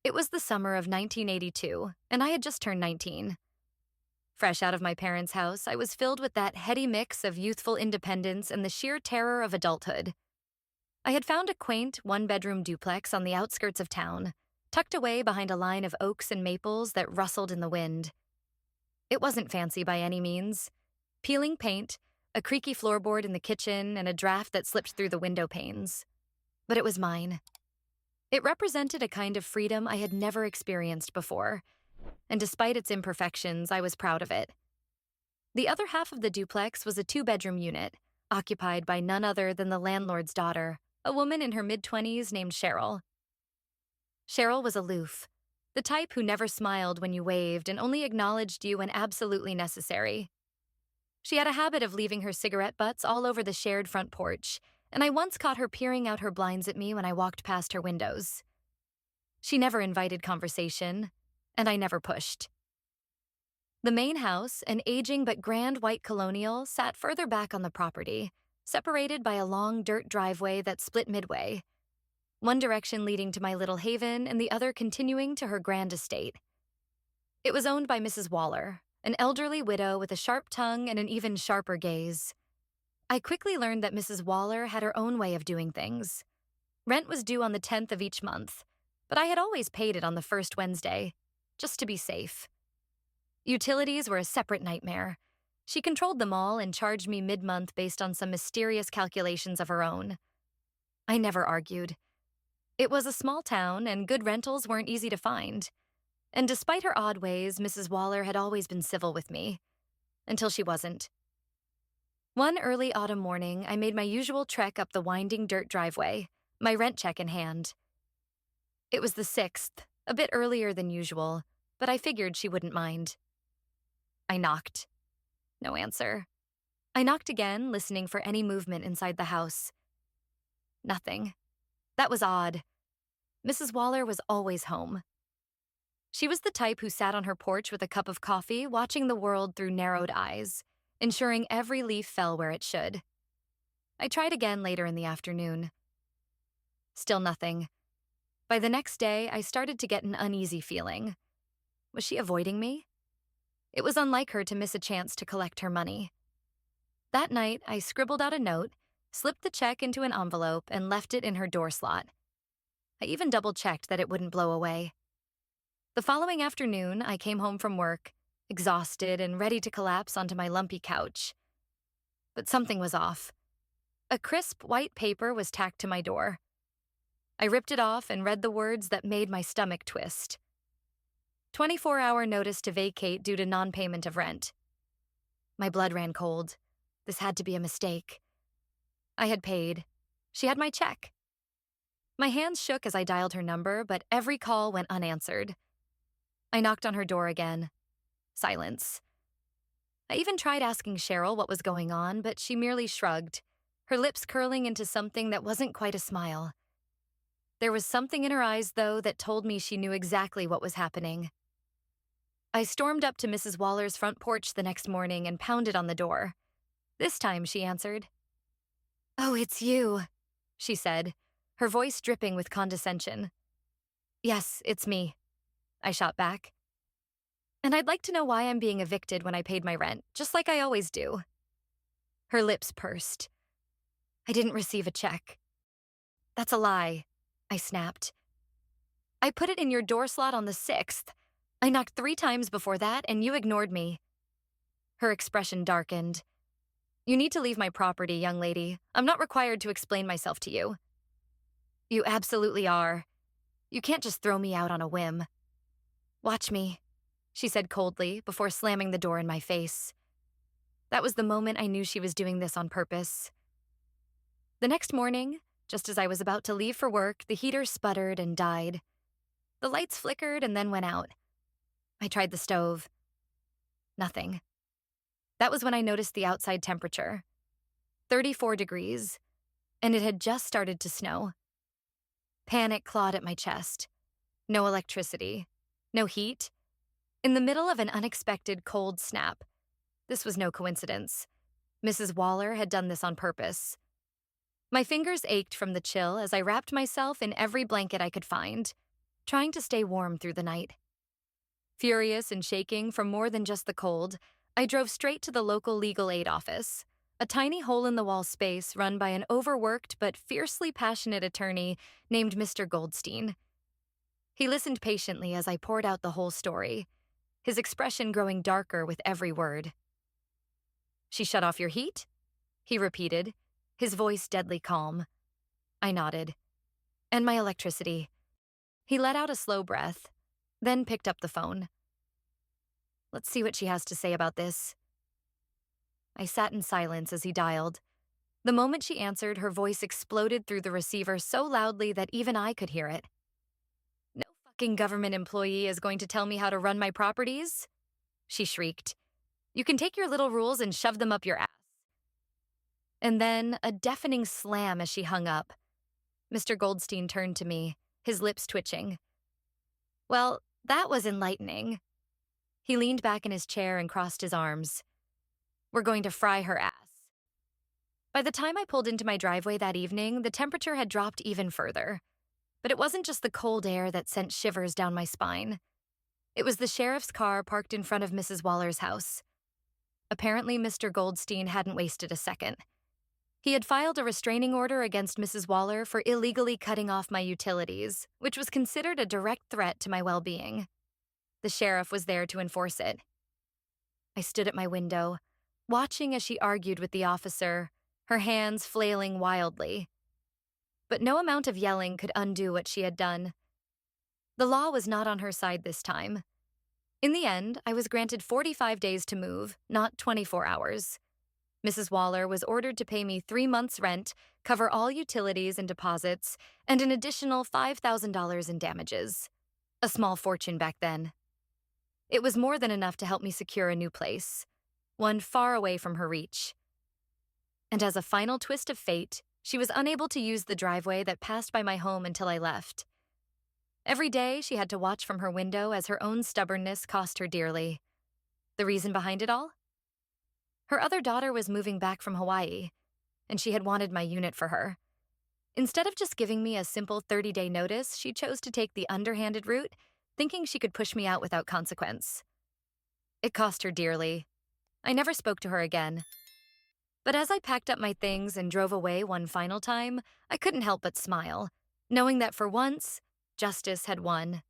It was the summer of 1982, and I had just turned 19. Fresh out of my parents' house, I was filled with that heady mix of youthful independence and the sheer terror of adulthood. I had found a quaint, one-bedroom duplex on the outskirts of town, tucked away behind a line of oaks and maples that rustled in the wind. It wasn't fancy by any means. Peeling paint, a creaky floorboard in the kitchen, and a draft that slipped through the window panes. But it was mine. It represented a kind of freedom I had never experienced before, and despite its imperfections, I was proud of it. The other half of the duplex was a two-bedroom unit, occupied by none other than the landlord's daughter, a woman in her mid-20s named Cheryl. Cheryl was aloof, the type who never smiled when you waved and only acknowledged you when absolutely necessary. She had a habit of leaving her cigarette butts all over the shared front porch, and I once caught her peering out her blinds at me when I walked past her windows. She never invited conversation, and I never pushed. The main house, an aging but grand white colonial, sat further back on the property, separated by a long dirt driveway that split midway, one direction leading to my little haven and the other continuing to her grand estate. It was owned by Mrs. Waller, an elderly widow with a sharp tongue and an even sharper gaze. I quickly learned that Mrs. Waller had her own way of doing things. Rent was due on the 10th of each month, but I had always paid it on the first Wednesday, just to be safe. Utilities were a separate nightmare. She controlled them all and charged me mid-month based on some mysterious calculations of her own. I never argued. It was a small town, and good rentals weren't easy to find. And despite her odd ways, Mrs. Waller had always been civil with me. Until she wasn't. One early autumn morning, I made my usual trek up the winding dirt driveway, my rent check in hand. It was the 6th, a bit earlier than usual, but I figured she wouldn't mind. I knocked. No answer. I knocked again, listening for any movement inside the house. Nothing. That was odd. Mrs. Waller was always home. She was the type who sat on her porch with a cup of coffee, watching the world through narrowed eyes, ensuring every leaf fell where it should. I tried again later in the afternoon. Still nothing. By the next day, I started to get an uneasy feeling. Was she avoiding me? It was unlike her to miss a chance to collect her money. That night, I scribbled out a note, slipped the check into an envelope, and left it in her door slot. I even double-checked that it wouldn't blow away. The following afternoon, I came home from work, exhausted and ready to collapse onto my lumpy couch. But something was off. A crisp white paper was tacked to my door. I ripped it off and read the words that made my stomach twist. 24-hour notice to vacate due to non-payment of rent. My blood ran cold. This had to be a mistake. I had paid. She had my check. My hands shook as I dialed her number, but every call went unanswered. I knocked on her door again. Silence. I even tried asking Cheryl what was going on, but she merely shrugged, her lips curling into something that wasn't quite a smile. There was something in her eyes, though, that told me she knew exactly what was happening. I stormed up to Mrs. Waller's front porch the next morning and pounded on the door. This time, she answered. "Oh, it's you," she said, her voice dripping with condescension. "Yes, it's me," I shot back. "And I'd like to know why I'm being evicted when I paid my rent, just like I always do." Her lips pursed. "I didn't receive a check." "That's a lie," I snapped. "I put it in your door slot on the 6th. I knocked 3 times before that, and you ignored me." Her expression darkened. "You need to leave my property, young lady. I'm not required to explain myself to you." "You absolutely are. You can't just throw me out on a whim." "Watch me," she said coldly before slamming the door in my face. That was the moment I knew she was doing this on purpose. The next morning, just as I was about to leave for work, the heater sputtered and died. The lights flickered and then went out. I tried the stove. Nothing. That was when I noticed the outside temperature. 34 degrees, and it had just started to snow. Panic clawed at my chest. No electricity. No heat. In the middle of an unexpected cold snap. This was no coincidence. Mrs. Waller had done this on purpose. My fingers ached from the chill as I wrapped myself in every blanket I could find. trying to stay warm through the night. Furious and shaking from more than just the cold, I drove straight to the local legal aid office, a tiny hole-in-the-wall space run by an overworked but fiercely passionate attorney named Mr. Goldstein. He listened patiently as I poured out the whole story, his expression growing darker with every word. "She shut off your heat?" he repeated, his voice deadly calm. I nodded. "And my electricity." He let out a slow breath, then picked up the phone. "Let's see what she has to say about this." I sat in silence as he dialed. The moment she answered, her voice exploded through the receiver so loudly that even I could hear it. "No fucking government employee is going to tell me how to run my properties," she shrieked. "You can take your little rules and shove them up your ass." And then a deafening slam as she hung up. Mr. Goldstein turned to me, his lips twitching. "Well, that was enlightening." He leaned back in his chair and crossed his arms. "We're going to fry her ass." By the time I pulled into my driveway that evening, the temperature had dropped even further. But it wasn't just the cold air that sent shivers down my spine. It was the sheriff's car parked in front of Mrs. Waller's house. Apparently, Mr. Goldstein hadn't wasted a second. He had filed a restraining order against Mrs. Waller for illegally cutting off my utilities, which was considered a direct threat to my well-being. The sheriff was there to enforce it. I stood at my window, watching as she argued with the officer, her hands flailing wildly. But no amount of yelling could undo what she had done. The law was not on her side this time. In the end, I was granted 45 days to move, not 24 hours. Mrs. Waller was ordered to pay me 3 months' rent, cover all utilities and deposits, and an additional $5,000 in damages. A small fortune back then. It was more than enough to help me secure a new place, one far away from her reach. And as a final twist of fate, she was unable to use the driveway that passed by my home until I left. Every day, she had to watch from her window as her own stubbornness cost her dearly. The reason behind it all? Her other daughter was moving back from Hawaii, and she had wanted my unit for her. Instead of just giving me a simple 30-day notice, she chose to take the underhanded route, thinking she could push me out without consequence. It cost her dearly. I never spoke to her again. But as I packed up my things and drove away one final time, I couldn't help but smile, knowing that for once, justice had won.